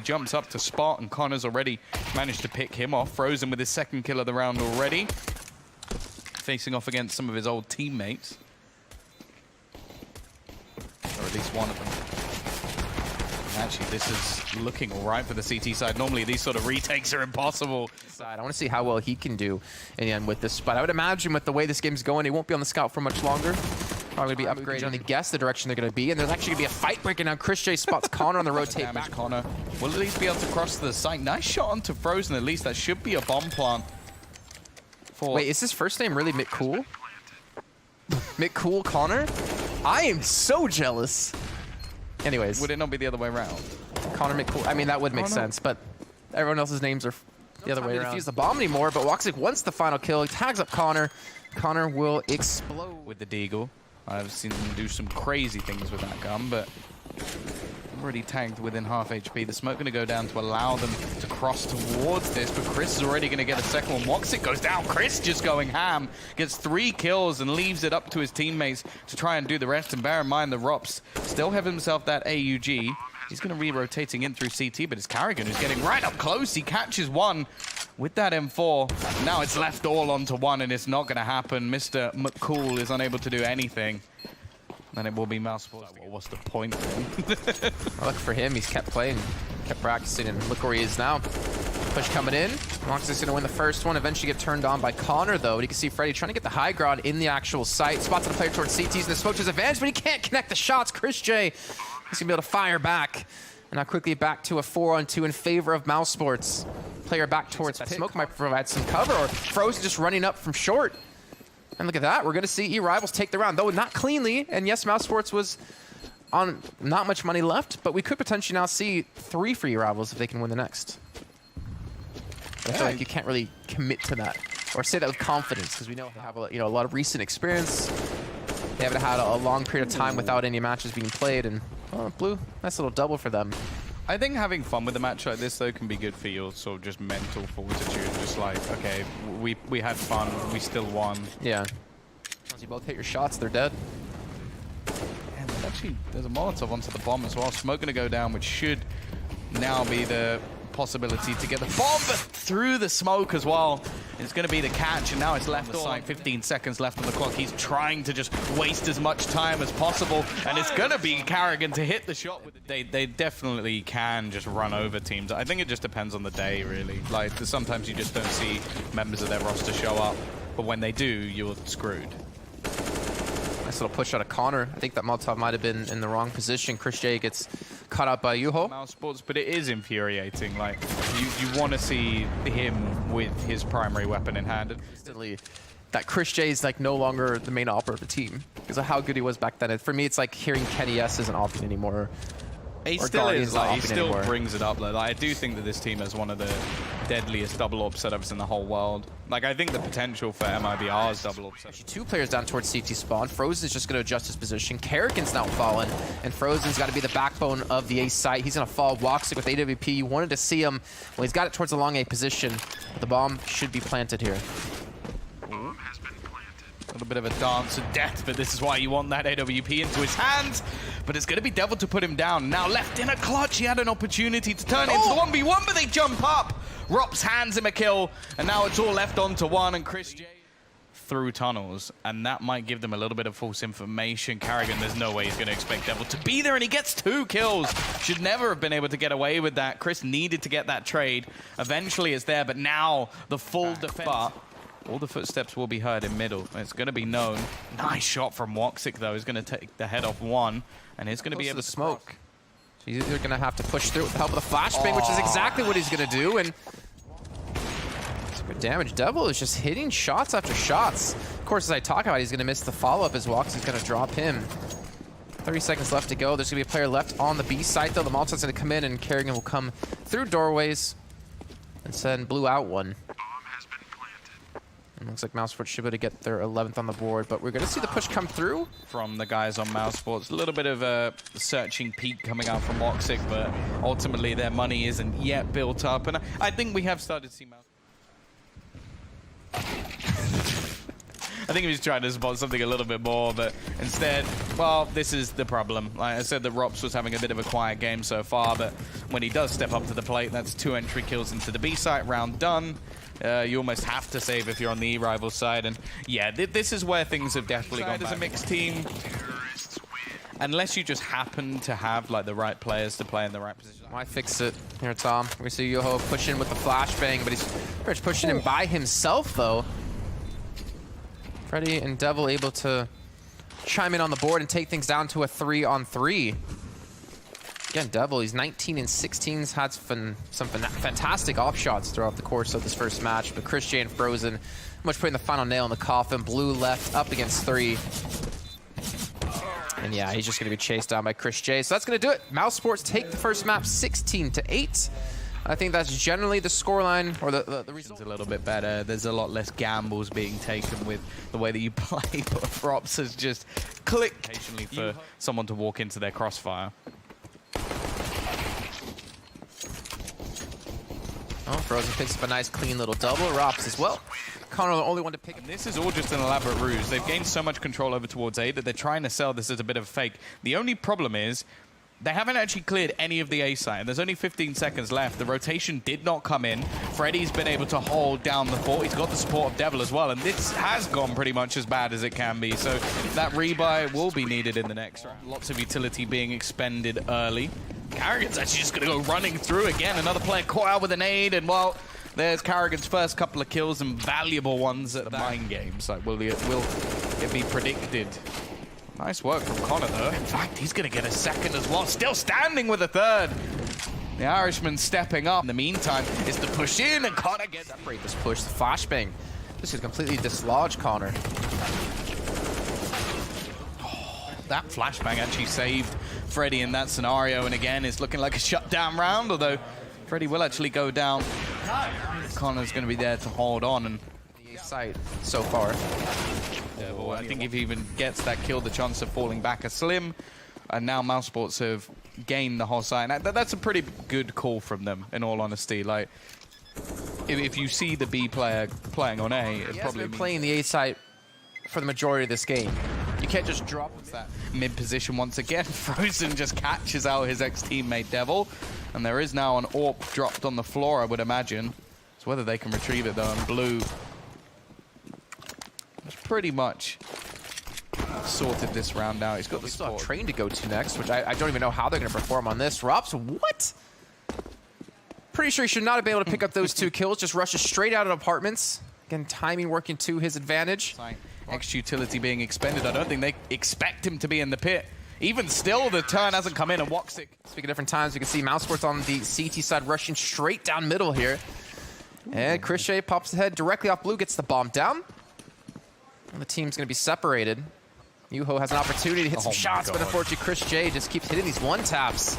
Jumps up to spot, and Connor's already managed to pick him off. Frozen with his second kill of the round already. Facing off against some of his old teammates. Or at least one of them. And actually, this is looking all right for the CT side. Normally, these sort of retakes are impossible. I want to see how well he can do in the end with this. But I would imagine with the way this game's going, he won't be on the scout for much longer. Probably be upgraded on to guess the direction they're going to be. And there's actually going to be a fight breaking down. Chris J spots Connor on the rotate Damage back. Connor will at least be able to cross the site. Nice shot onto Frozen, at least. That should be a bomb plant. Wait, is his first name really McCool? McCool Connor? I am so jealous. Anyways. Would it not be the other way around? Connor McCool. I mean, that would make sense, but everyone else's names are the other way around. Defuse the bomb anymore, but woxic wants the final kill. He tags up Connor. Connor will explode. With the Deagle. I've seen them do some crazy things with that gun, but already tagged within half HP. The smoke going to go down to allow them to cross towards this, but Chris is already going to get a second one. Woxic goes down. Chris just going ham. Gets 3 kills and leaves it up to his teammates to try and do the rest. And bear in mind, the Rops still have himself that AUG. He's going to be rotating in through CT, but it's Carrigan who's getting right up close. He catches one with that M4. Now it's left all onto one, and it's not going to happen. Mr. McCool is unable to do anything. Then it will be Mousesport. Well, what's the point then? Look for him. He's kept playing, kept practicing, and look where he is now. Push coming in. Woxic's going to win the first one. Eventually get turned on by Connor, though. And you can see Freddy trying to get the high ground in the actual site. Spots the player towards CTs, and the smoke to his advantage, but he can't connect the shots. Chris J. He's going to be able to fire back. And now quickly back to a 4-on-2 in favor of Mousesports. Player back towards that smoke might provide some cover, or Frozen just running up from short. And look at that. We're going to see E-Rivals take the round, though not cleanly. And yes, Mousesport was on not much money left, but we could potentially now see 3 for E-Rivals if they can win the next. But I feel like you can't really commit to that or say that with confidence, because we know they have a lot of recent experience. They haven't had a long period of time without any matches being played, and Blue, nice little double for them. I think having fun with a match like this, though, can be good for your sort of just mental fortitude. Just like, okay, we had fun, we still won. Yeah. Once you both hit your shots, they're dead. And actually, there's a Molotov onto the bomb as well. Smoke going to go down, which should now be the possibility to get the bomb through the smoke as well. It's going to be the catch, and now it's left on the site. 15 seconds left on the clock. He's trying to just waste as much time as possible, and it's going to be Carrigan to hit the shot. They definitely can just run over teams. I think it just depends on the day, really. Like, sometimes you just don't see members of their roster show up, but when they do, you're screwed. Nice little push out of Connor. I think that Molotov might have been in the wrong position. Chris J gets caught out by Yuho. Mousesports, but it is infuriating. Like, you want to see him with his primary weapon in hand. That Chris J is like no longer the main opera of the team because of how good he was back then. And for me, it's like hearing Kenny S isn't opting anymore. He still is, like, he still brings it up. Like, I do think that this team has one of the deadliest double AWP setups in the whole world. Like, I think the potential for MIBR's double AWP setup. 2 players down towards CT spawn. Frozen's just going to adjust his position. Carrigan's now fallen, and Frozen's got to be the backbone of the A site. He's going to fall Woxic with AWP. You wanted to see him. Well, he's got it towards the long A position. But the bomb should be planted here. A little bit of a dance of death, but this is why you want that AWP into his hands. But it's going to be Devil to put him down. Now left in a clutch, he had an opportunity to turn it into the 1v1, but they jump up. Rops hands him a kill, and now it's all left onto one, and Chris J through tunnels, and that might give them a little bit of false information. Carrigan, there's no way he's going to expect Devil to be there, and he gets 2 kills. Should never have been able to get away with that. Chris needed to get that trade. Eventually it's there, but now the full defense. All the footsteps will be heard in middle. It's going to be known. Nice shot from Woxic, though. He's going to take the head off one, and he's going to be able to smoke. So he's either going to have to push through with the help of the flashbang, which is exactly what he's going to do. And super damage. Devil is just hitting shots after shots. Of course, as I talk about, he's going to miss the follow-up as Woxic's going to drop him. 30 seconds left to go. There's going to be a player left on the B site, though. The Molotov's going to come in, and Carrigan will come through doorways and send Blue out one. It looks like Mousesport should be able to get their 11th on the board, but we're going to see the push come through. From the guys on Mousesport. A little bit of a searching peek coming out from Woxic, but ultimately their money isn't yet built up. And I think we have started to see Mousesport. I think he was trying to spot something a little bit more, but instead, well, this is the problem. Like I said, that Rops was having a bit of a quiet game so far, but when he does step up to the plate, that's 2 entry kills into the B site, round done. You almost have to save if you're on the E-rival side, and yeah, this is where things have definitely gone as a mixed team. Unless you just happen to have like the right players to play in the right position. Why fix it here, Tom? We see Yoho push in with the flashbang, but he's pretty much pushing in by himself, though. Freddy and Devil able to chime in on the board and take things down to a 3-on-3. Again, Devil, he's 19 and 16. He's had some fantastic off shots throughout the course of this first match, but Chris J and Frozen much putting the final nail in the coffin. Blue left up against 3. And yeah, he's just going to be chased down by Chris J. So that's going to do it. Mousesport take the first map 16-8. I think that's generally the scoreline, or the results. A little bit better. There's a lot less gambles being taken with the way that you play, but Rops has just clicked occasionally for someone to walk into their crossfire. Oh, Frozen picks up a nice clean little double. Rops as well. Connor, the only one to pick. And this is all just an elaborate ruse. They've gained so much control over towards A that they're trying to sell this as a bit of a fake. The only problem is they haven't actually cleared any of the A site. There's only 15 seconds left. The rotation did not come in. Freddy's been able to hold down the fort. He's got the support of Devil as well, and this has gone pretty much as bad as it can be. So that rebuy will be needed in the next round. Lots of utility being expended early. Carrigan's actually just going to go running through again. Another player caught out with a nade, and well, there's Carrigan's first couple of kills, and valuable ones at the mind games. Like, will it be predicted? Nice work from Connor, though. In fact, he's going to get a second as well. Still standing with a third. The Irishman stepping up. In the meantime, is the push in, and Connor gets... Separate this push. The flashbang. This is completely dislodge Connor. Oh, that flashbang actually saved Freddy in that scenario, and again, it's looking like a shutdown round, although Freddy will actually go down. Connor's going to be there to hold on, and the site so far. Yeah, well, I think if he even gets that kill, the chance of falling back are slim. And now Mousesports have gained the whole site. And that's a pretty good call from them, in all honesty. Like, if you see the B player playing on A, it probably been playing the A site for the majority of this game. You can't just drop that mid position once again. Frozen just catches out his ex-teammate Devil. And there is now an AWP dropped on the floor, I would imagine. It's whether they can retrieve it, though. And Blue has pretty much sorted this round out. He's got the still have Train to go to next, which I don't even know how they're going to perform on this. Rops, what? Pretty sure he should not have been able to pick up those 2 kills. Just rushes straight out of apartments. Again, timing working to his advantage. X-utility being expended. I don't think they expect him to be in the pit. Even still, the turn hasn't come in, and woxic. Speaking of different times, you can see Mousesports on the CT side rushing straight down middle here. And Chris J pops the head directly off Blue, gets the bomb down. And the team's going to be separated. Yuho has an opportunity to hit some shots, but unfortunately Chris J just keeps hitting these one-taps.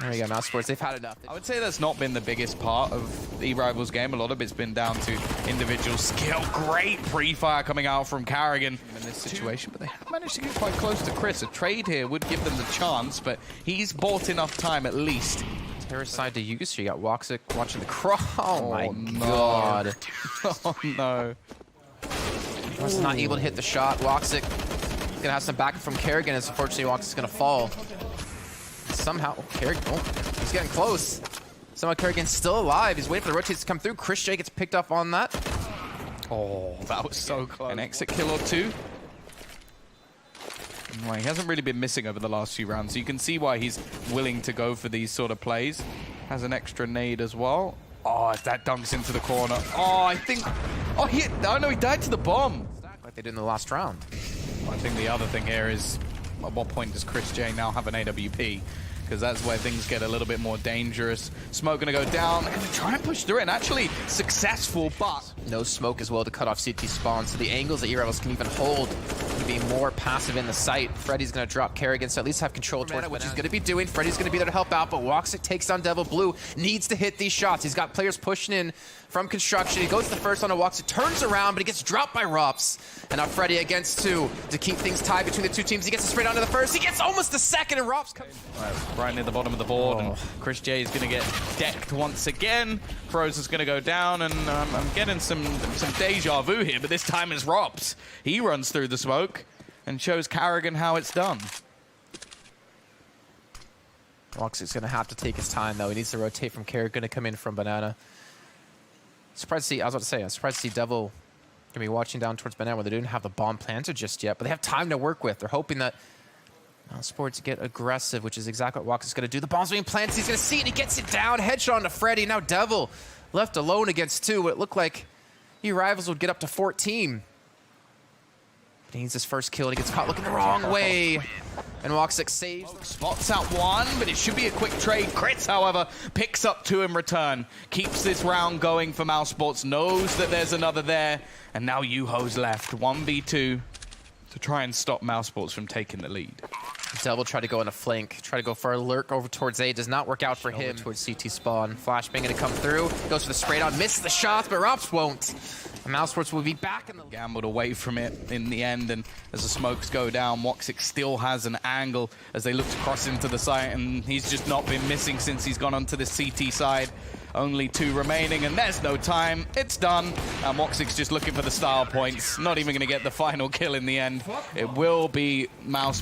There you go, Mousesports. They've had enough. I would say that's not been the biggest part of the E-Rivals game. A lot of it's been down to individual skill. Great pre-fire coming out from Carrigan in this situation, but they have managed to get quite close to Chris. A trade here would give them the chance, but he's bought enough time at least. Terrace side to use. So you got woxic watching the cross. Oh my god. Oh no. Was not able to hit the shot. woxic gonna have some backup from Carrigan, as unfortunately woxic's gonna fall. Somehow, Carrigan, he's getting close. Somehow Carrigan's still alive. He's waiting for the rotates to come through. Chris J gets picked up on that. Oh, that was so close. An exit kill or 2. Well, he hasn't really been missing over the last few rounds, so you can see why he's willing to go for these sort of plays. Has an extra nade as well. Oh, that dunks into the corner. Oh, I think... Oh, no, he died to the bomb. Like they did in the last round. I think the other thing here is, at what point does Chris J now have an AWP? Because that's where things get a little bit more dangerous. Smoke going to go down, and try and push through it, and actually successful, but... No smoke as well to cut off CT spawn, so the angles that E-Rivals can even hold to be more passive in the site. Freddy's going to drop Kerrigan, so at least have control towards what he's going to be doing. Freddy's going to be there to help out, but woxic takes down Devil Blue, needs to hit these shots. He's got players pushing in from construction. He goes to the first on a woxic, turns around, but he gets dropped by Rops. And now Freddy against 2 to keep things tied between the 2 teams. He gets a straight onto the first. He gets almost the second, and Rops comes. Right near the bottom of the board, and Chris J is going to get decked once again. Froze is going to go down, and I'm getting some deja vu here, but this time it's Rops. He runs through the smoke and shows Carrigan how it's done. Woxic's going to have to take his time, though. He needs to rotate from Kerrigan to come in from Banana. Surprised to see, I was about to say, I'm surprised to see Devil going to be watching down towards Banana where they didn't have the bomb planted just yet, but they have time to work with. They're hoping that Sports get aggressive, which is exactly what Woxic's going to do. The bomb's being planted. He's going to see it. He gets it down. Headshot onto Freddy. Now Devil left alone against 2. It looked like he rivals would get up to 14. But he needs his first kill, and he gets caught looking the wrong way. And woxic saves. Spots out 1, but it should be a quick trade. Crits, however, picks up 2 in return. Keeps this round going for Mousesport. Knows that there's another there. And now Yuho's left. 1v2 to try and stop Mousesport from taking the lead. Devil tried to go in a flank, try to go for a lurk over towards A. Does not work out for him. Towards CT spawn. Flashbang going to come through. Goes for the straight on. Misses the shots, but Rops won't. And Mousesport will be back in the... Gambled away from it in the end, and as the smokes go down, woxic still has an angle as they look to cross into the site, and he's just not been missing since he's gone onto the CT side. Only 2 remaining, and there's no time. It's done. And woxic's just looking for the style points. Not even going to get the final kill in the end. It will be Mouse.